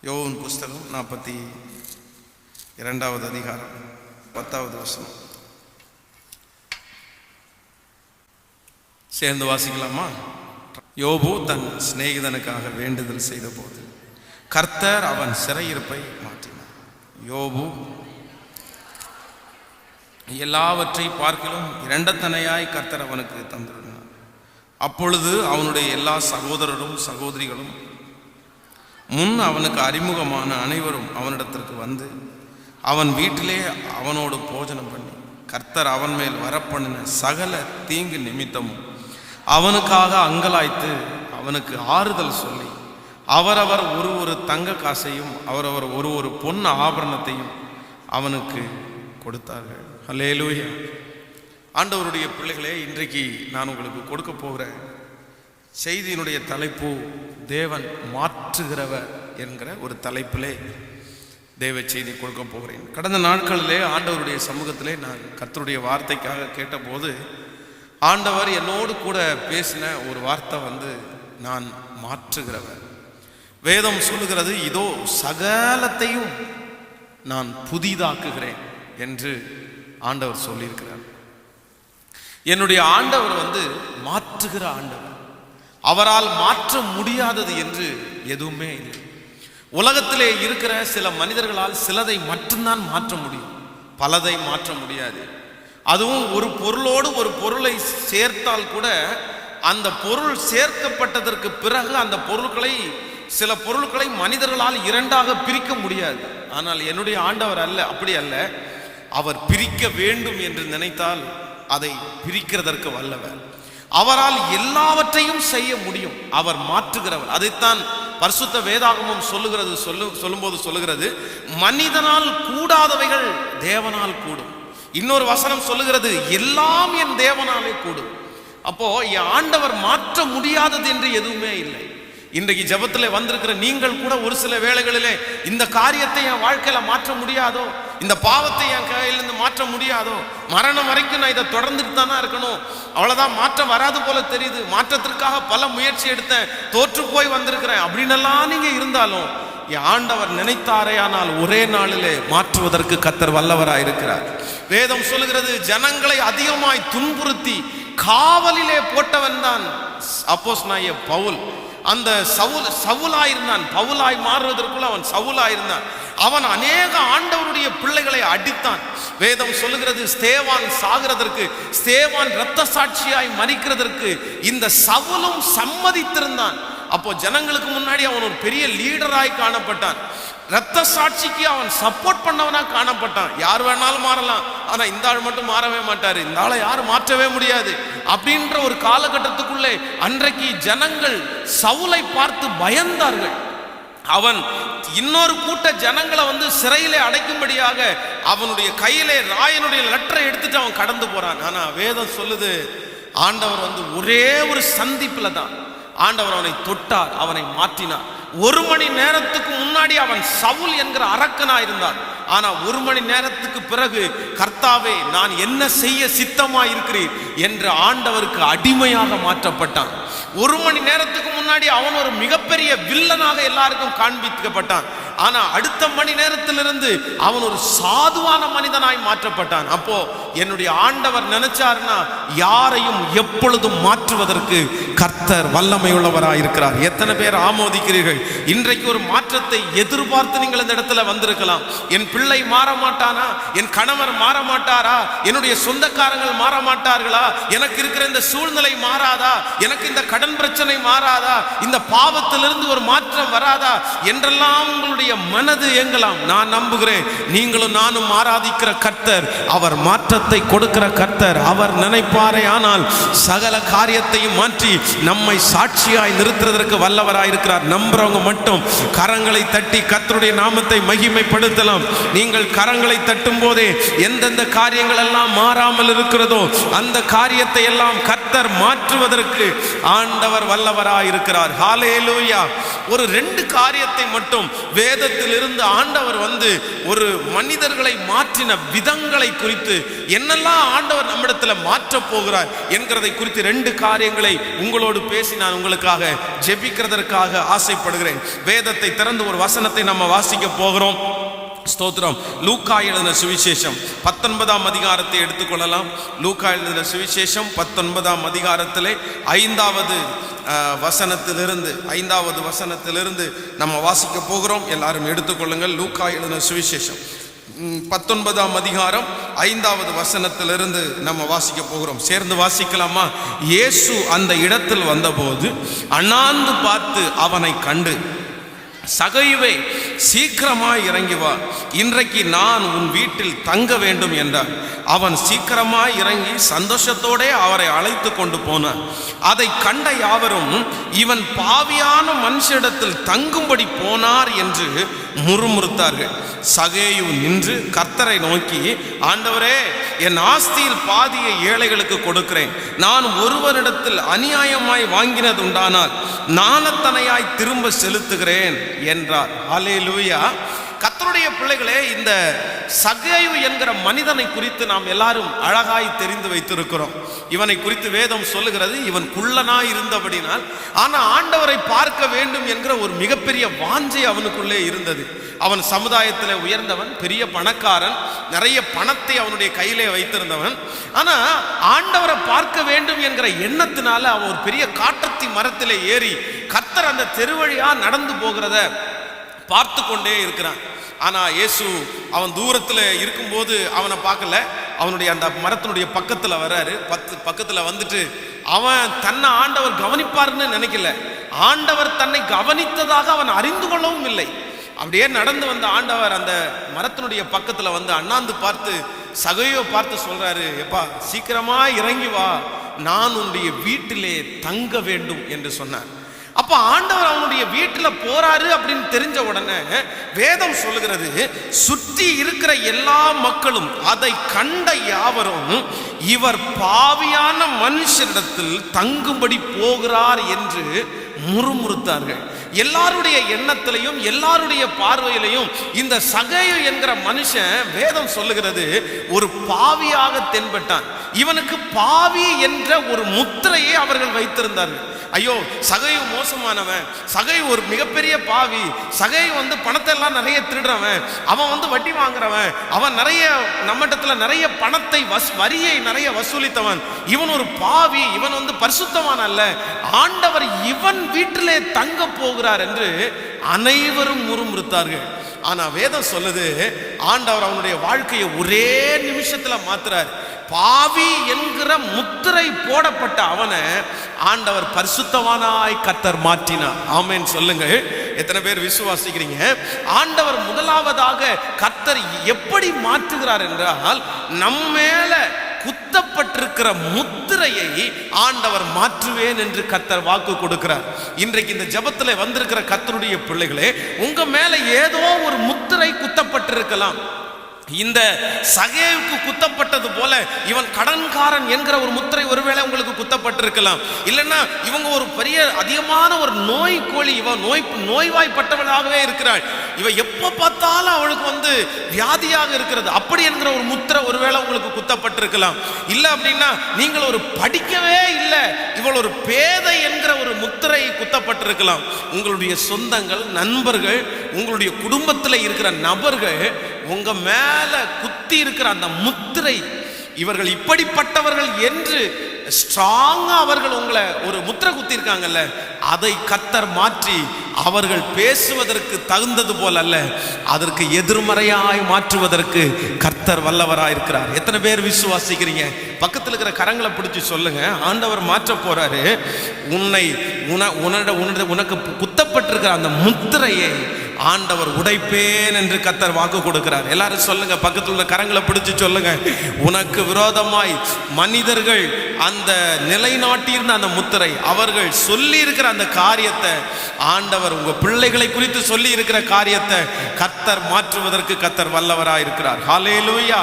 யோவான் புஸ்தகம் 42வது அதிகாரம் 10வது வசனம். சேர்ந்து வாசிக்கலாமா? யோபு தன் சிநேகிதனுக்காக வேண்டுதல் செய்த போது கர்த்தர் அவன் சிறையிருப்பை மாற்றினார். யோபு எல்லாவற்றை பார்க்கிலும் இரண்டத்தனையாய் கர்த்தர் அவனுக்கு தந்திருந்தார். அப்பொழுது அவனுடைய எல்லா சகோதரரும் சகோதரிகளும் முன் அவனுக்கு அறிமுகமான அனைவரும் அவனிடத்திற்கு வந்து அவன் வீட்டிலே அவனோடு போஜனம் பண்ணி கர்த்தர் அவன் மேல் வரப்பண்ணின சகல தீங்கு நிமித்தமும் அவனுக்காக அங்கலாய்த்து அவனுக்கு ஆறுதல் சொல்லி அவரவர் ஒரு தங்க காசையும் அவரவர் ஒரு பொன் ஆபரணத்தையும் அவனுக்கு கொடுத்தார்கள். அல்லேலூயா. ஆண்டவருடைய பிள்ளைகளே, இன்றைக்கு நான் உங்களுக்கு கொடுக்க போகிற செய்தியினுடைய தலைப்பு தேவன் மாற்றுகிறவர் என்கிற ஒரு தலைப்பிலே தேவ செய்தி கொடுக்க போகிறேன். கடந்த நாட்களிலே ஆண்டவருடைய சமூகத்திலே நான் கர்த்தருடைய வார்த்தைக்காக கேட்டபோது ஆண்டவர் என்னோடு கூட பேசின ஒரு வார்த்தை நான் மாற்றுகிறவர். வேதம் சொல்லுகிறது, இதோ சகலத்தையும் நான் புதிதாக்குகிறேன் என்று ஆண்டவர் சொல்லியிருக்கிறார். என்னுடைய ஆண்டவர் மாற்றுகிற ஆண்டவர். அவரால் மாற்ற முடியாதது என்று எதுவுமே இல்லை. உலகத்திலே இருக்கிற சில மனிதர்களால் சிலதை மட்டும்தான் மாற்ற முடியும், பலதை மாற்ற முடியாது. அதுவும் ஒரு பொருளோடு ஒரு பொருளை சேர்த்தால் கூட அந்த பொருள் சேர்க்கப்பட்டதற்கு பிறகு அந்த சில பொருட்களை மனிதர்களால் இரண்டாக பிரிக்க முடியாது. ஆனால் என்னுடைய ஆண்டவர் அப்படி அல்ல. அவர் பிரிக்க வேண்டும் என்று நினைத்தால் அதை பிரிக்கிறதற்கு வல்லவர். அவரால் எல்லாவற்றையும் செய்ய முடியும். அவர் மாற்றுகிறவர். அதைத்தான் பரிசுத்த வேதாகமம் சொல்லும்போது சொல்லுகிறது, மனிதனால் கூடாதவைகள் தேவனால் கூடும். இன்னொரு வசனம் சொல்லுகிறது, எல்லாம் என் தேவனாலே கூடும். அப்போ என் ஆண்டவர் மாற்ற முடியாதது என்று எதுவுமே இல்லை. இன்றைக்கு ஜெபத்திலே வந்திருக்கிற நீங்கள் கூட ஒரு சில வேளைகளிலே இந்த காரியத்தை என் வாழ்க்கையில மாற்ற முடியாதோ, இந்த பாவத்தை என் கையிலிருந்து மாற்ற முடியாதோ, மரணம் வரைக்கும் நான் இதை தொடர்ந்துட்டு தானே இருக்கணும், அவ்வளவுதான், மாற்றம் வராது போல தெரியுது, மாற்றத்திற்காக பல முயற்சி எடுத்தேன், தோற்று போய் வந்திருக்கிறேன் அப்படின்னெல்லாம் நீங்க இருந்தாலும் என் ஆண்டவர் நினைத்தாரே ஆனால் ஒரே நாளிலே மாற்றுவதற்கு கர்த்தர் வல்லவராயிருக்கிறார். வேதம் சொல்லுகிறது, ஜனங்களை அதிகமாய் துன்புறுத்தி காவலிலே போட்டவன் தான் அப்போஸ்தலனாகிய பவுல். அந்த சவுலாயிருந்தான். பவுலாய் மாறுவதற்குள்ள அவன் சவுலாயிருந்தான். அவன் அநேக ஆண்டவருடைய பிள்ளைகளை அடித்தான். வேதம் சொல்லுகிறது, ஸ்தேவான் சாகிறதற்கு, ஸ்தேவான் இரத்த சாட்சியாய் மரிக்கிறதற்கு இந்த சவுலும் சம்மதித்திருந்தான். அப்போ ஜனங்களுக்கு முன்னாடி அவன் ஒரு பெரிய லீடராய் காணப்பட்டான். இரத்த சாட்சிக்கு அவன் சப்போர்ட் பண்ணவனா காணப்பட்டான். யார் வேணாலும் மாறலாம், ஆனா இந்த ஆள் மட்டும் மாறவே மாட்டாரு, இந்த ஆளை யாரும் மாற்றவே முடியாது அப்படின்ற ஒரு காலகட்டத்துக்குள்ளே அன்றைக்கு ஜனங்கள் சவுலை பார்த்து பயந்தார்கள். அவன் இன்னொரு கூட்ட ஜனங்களை சிறையிலே அடைக்கும்படியாக அவனுடைய கையிலே ராயனுடைய லெட்டரை எடுத்துட்டு அவன் கடந்து போறான். ஆனா வேதம் சொல்லுது, ஆண்டவர் ஒரே ஒரு சந்திப்புல தான் ஆண்டவர் அவனை தொட்டார், அவனை மாற்றினார். 1 மணி நேரத்துக்கு முன்னாடி அவன் சவுல் என்கிற அரக்கனா இருந்தான். ஆனா 1 மணி நேரத்துக்கு பிறகு, கர்த்தாவே நான் என்ன செய்ய சித்தமாய் இருக்கிறீர் என்று ஆண்டவருக்கு அடிமையாக மாற்றப்பட்டான். 1 மணி நேரத்துக்கு முன்னாடி அவன் ஒரு மிகப்பெரிய வில்லனாக எல்லாருக்கும் காண்பிக்கப்பட்டான். ஆனா அடுத்த மணி நேரத்திலிருந்து அவன் ஒரு சாதுவான மனிதனாய் மாற்றப்பட்டான். அப்போ என்னுடைய ஆண்டவர் நினைச்சாருன்னா யாரையும் எப்பொழுதும் மாற்றுவதற்கு கர்த்தர் வல்லமை உள்ளவராய் இருக்கிறார். எத்தனை பேர் ஆமோதிக்கிறீர்கள்? இன்றைக்கு ஒரு மாற்றத்தை எதிர்பார்த்து நீங்கள் இந்த இடத்துல வந்திருக்கலாம். என் பிள்ளை மாற மாட்டானா? என் கணவர் மாற மாட்டாரா? என்னுடைய சொந்தக்காரங்கள் மாற மாட்டார்களா? எனக்கு இருக்கிற இந்த சூழ்நிலை மாறாதா? எனக்கு இந்த கடன் பிரச்சனை மாறாதா? இந்த பாவத்திலிருந்து ஒரு மாற்றம் வராதா என்றெல்லாம் உங்களுடைய மனது ஏங்கலாம். நான் நம்புகிறேன், நீங்களும் நானும் ஆராதிக்கிற கர்த்தர் அவர் மாற்றத்தை கொடுக்கிற கர்த்தர். அவர் நினைப்பாரே ஆனால் சகல காரியத்தையும் மாற்றி நம்மை சாட்சியாய் நிறுத்துவதற்கு வல்லவராயிருக்கிறார். நம்புறவங்க மட்டும் கரங்களை தட்டி கர்த்தருடைய நாமத்தை மகிமைப்படுத்தலாம். நீங்கள் கரங்களை தட்டும் போதே எந்தெந்த காரியங்கள் எல்லாம் மாறாமல் இருக்கிறதோ அந்த காரியத்தை எல்லாம் கர்த்தர் மாற்றுவதற்கு ஆண்டவர் வல்லவராயிருக்கிறார். ஹல்லேலூயா. ஒரு 2 காரியத்தை மட்டும் வேதத்தில் இருந்து ஆண்டவர் ஒரு மனிதர்களை மாற்றின விதங்களை குறித்து என்னெல்லாம் ஆண்டவர் நம்மிடத்துல மாற்ற போகிறார் என்கிறதை குறித்து 2 காரியங்களை உங்களோடு பேசி நான் உங்களுக்காக ஜெபிக்கிறதற்காக ஆசைப்படுகிறேன். வேதத்தை திறந்து ஒரு வசனத்தை நம்ம வாசிக்க போகிறோம். ஸ்தோத்திரம். லூக்கா எழுதின சுவிசேஷம் 19ஆம் அதிகாரத்தை எடுத்துக்கொள்ளலாம். லூக்கா எழுதின சுவிசேஷம் 19ஆம் அதிகாரத்திலே 5வது வசனத்திலிருந்து நம்ம வாசிக்க போகிறோம். எல்லாரும் எடுத்துக்கொள்ளுங்கள். லூக்கா எழுதின சுவிசேஷம் 19ஆம் அதிகாரம் 5வது வசனத்திலிருந்து நம்ம வாசிக்க போகிறோம். சேர்ந்து வாசிக்கலாமா? இயேசு அந்த இடத்தில் வந்தபோது அண்ணாந்து பார்த்து அவனை கண்டு, சகையுவே, சீக்கிரமாய் இறங்கி வா, இன்றைக்கு நான் உன் வீட்டில் தங்க வேண்டும் என்றார். அவன் சீக்கிரமாய் இறங்கி சந்தோஷத்தோடே அவரை அழைத்து கொண்டு போனார். அதை கண்ட யாவரும், இவன் பாவியான மனுஷனிடத்தில் தங்கும்படி போனார் என்று முறுமுறுத்தார்கள். சகேயு நின்று கர்த்தரை நோக்கி, ஆண்டவரே, என் ஆஸ்தியில் பாதியை ஏழைகளுக்கு கொடுக்கிறேன். நான் ஒருவரிடத்தில் அநியாயமாய் வாங்கினது உண்டானால் நாணத்தனையாய் திரும்ப செலுத்துகிறேன் என்றார். ஹல்லேலூயா. கர்த்தருடைய பிள்ளைகளே, இந்த சகேயு என்கிற மனிதனை குறித்து நாம் எல்லாரும் அழகாய் தெரிந்து வைத்திருக்கிறோம். இவனை குறித்து வேதம் சொல்லுகிறது, இவன் குள்ளனாய் இருந்தபடினால், ஆனால் ஆண்டவரை பார்க்க வேண்டும் என்கிற ஒரு மிகப்பெரிய வாஞ்சை அவனுக்குள்ளே இருந்தது. அவன் சமுதாயத்தில் உயர்ந்தவன், பெரிய பணக்காரன், நிறைய பணத்தை அவனுடைய கையிலே வைத்திருந்தவன். ஆனா ஆண்டவரை பார்க்க வேண்டும் என்கிற எண்ணத்தினால அவன் ஒரு பெரிய காட்டத்தி மரத்திலே ஏறி கர்த்தர் அந்த தெருவழியா நடந்து போகிறத பார்த்து கொண்டே இருக்கிறான். ஆனா இயேசு அவன் தூரத்தில் இருக்கும்போது அவனை பார்க்கல. அவனுடைய அந்த மரத்தினுடைய பக்கத்துல வர்றாரு. பக்கத்துல வந்துட்டு அவன் தன்னை ஆண்டவர் கவனிப்பார்னு நினைக்கல. ஆண்டவர் தன்னை கவனித்ததாக அவன் அறிந்து கொள்ளவும் இல்லை. அப்படியே நடந்து வந்த ஆண்டவர் அந்த மரத்தினுடைய பக்கத்துல வந்து அண்ணாந்து பார்த்து சகையோ பார்த்து சொல்றாரு, எப்பா, சீக்கிரமா இறங்கி வா, நான் உன்னுடைய வீட்டிலே தங்க வேண்டும் என்று சொன்னார். அப்ப ஆண்டவர் அவனுடைய வீட்டுல போறாரு அப்படின்னு தெரிஞ்ச உடனே வேதம் சொல்லுகிறது, சுற்றி இருக்கிற எல்லா மக்களும், அதை கண்ட யாவரும், இவர் பாவியான மனுஷரிடத்தில் தங்கும்படி போகிறார் என்று முறுமுறுத்தார்கள். எல்லாருடைய எண்ணத்திலையும் எல்லாருடைய பார்வையிலையும் இந்த சகேயு என்கிற மனுஷன், வேதம் சொல்லுகிறது, ஒரு பாவியாக தென்பட்டான். இவனுக்கு பாவி என்ற ஒரு முத்திரையை அவர்கள் வைத்திருந்தார்கள். ஐயோ, சகேயு மோசமானவன், சகேயு ஒரு மிகப்பெரிய பாவி, சகேயு பணத்தை எல்லாம் நிறைய திருடுறவன், அவன் வட்டி வாங்குறவன், அவன் நிறைய நம்மிடத்துல நிறைய பணத்தை வரியை நிறைய வசூலித்தவன், இவன் ஒரு பாவி, இவன் பரிசுத்தவான் அல்ல, ஆண்டவர் இவன் வீட்டிலே தங்க போகிறார் என்று அனைவரும் முறுமுறுத்தார்கள். ஆனா வேதம் சொல்லுது, ஆண்டவர் அவனுடைய வாழ்க்கையை ஒரே நிமிஷத்துல மாத்துறார். பாவி என்கிற முத்திரை போடப்பட்ட அவனை ஆண்டவர் பரிசுத்தவானாய் கர்த்தர் மாற்றினார். ஆமென் சொல்லுங்க. எத்தனை பேர் விசுவாசிக்கிறீங்க? ஆண்டவர் முதலாவதாக கர்த்தர் எப்படி மாற்றுகிறார் என்றால், நம்மேல குத்தப்பட்டிருக்கிற முத்திரையை ஆண்டவர் மாற்றுவேன் என்று கர்த்தர் வாக்கு கொடுக்கிறார். இன்றைக்கு இந்த ஜெபத்துல வந்திருக்கிற கர்த்தருடைய பிள்ளைகளே, உங்க மேல ஏதோ ஒரு முத்திரை குத்தப்பட்டிருக்கலாம். இந்த சகேயுக்கு குத்தப்பட்டது போல இவன் கடன்காரன் என்கிற ஒரு முத்திரை ஒருவேளை உங்களுக்கு குத்தப்பட்டிருக்கலாம். இல்லைன்னா இவங்க ஒரு பெரிய அதிகமான ஒரு நோய் கோழி, இவன் நோய்வாய்ப்பட்டவளாகவே இருக்கிறாள், இவன் எப்ப பார்த்தாலும் அவளுக்கு வியாதியாக இருக்கிறது, அப்படி என்கிற ஒரு முத்திரை ஒருவேளை உங்களுக்கு குத்தப்பட்டிருக்கலாம். இல்ல அப்படின்னா நீங்கள் ஒரு படிக்கவே இல்லை, இவள் ஒரு பேதை என்கிற ஒரு முத்திரை குத்தப்பட்டிருக்கலாம். உங்களுடைய சொந்தங்கள், நண்பர்கள், உங்களுடைய குடும்பத்தில் இருக்கிற நபர்கள் உங்க மேல குத்தி இருக்கிற அந்த முத்திரை, இவர்கள் இப்படிப்பட்டவர்கள் என்று ஸ்ட்ராங்கா அவர்கள் உங்களை ஒரு முத்திரை குத்தி இருக்காங்கல்ல, அதை கர்த்தர் மாற்றி அவர்கள் பேசுவதற்கு தகுந்தது போல அல்ல, அதற்கு எதிர்மறையாய் மாற்றுவதற்கு கர்த்தர் வல்லவராய் இருக்கிறார். எத்தனை பேர் விசுவாசிக்கிறீங்க? பக்கத்தில் இருக்கிற கரங்களை பிடிச்சி சொல்லுங்க, ஆண்டவர் மாற்ற போறாரு. உனக்கு குத்தப்பட்டிருக்கிற அந்த முத்திரையை ஆண்டவர் உடைப்பேன் என்று கர்த்தர் வாக்கு கொடுக்கிறார். எல்லாரும் சொல்லுங்க, பக்கத்தில் உள்ள கரங்களை பிடிச்சு சொல்லுங்க, உனக்கு விரோதமாய் மனிதர்கள் அந்த நிலைநாட்டியிருந்த அந்த முத்திரை, அவர்கள் சொல்லி இருக்கிற அந்த காரியத்தை, ஆண்டவர் உங்க பிள்ளைகளை குறித்து சொல்லி இருக்கிற காரியத்தை கர்த்தர் மாற்றுவதற்கு கர்த்தர் வல்லவராய் இருக்கிறார். ஹல்லேலூயா.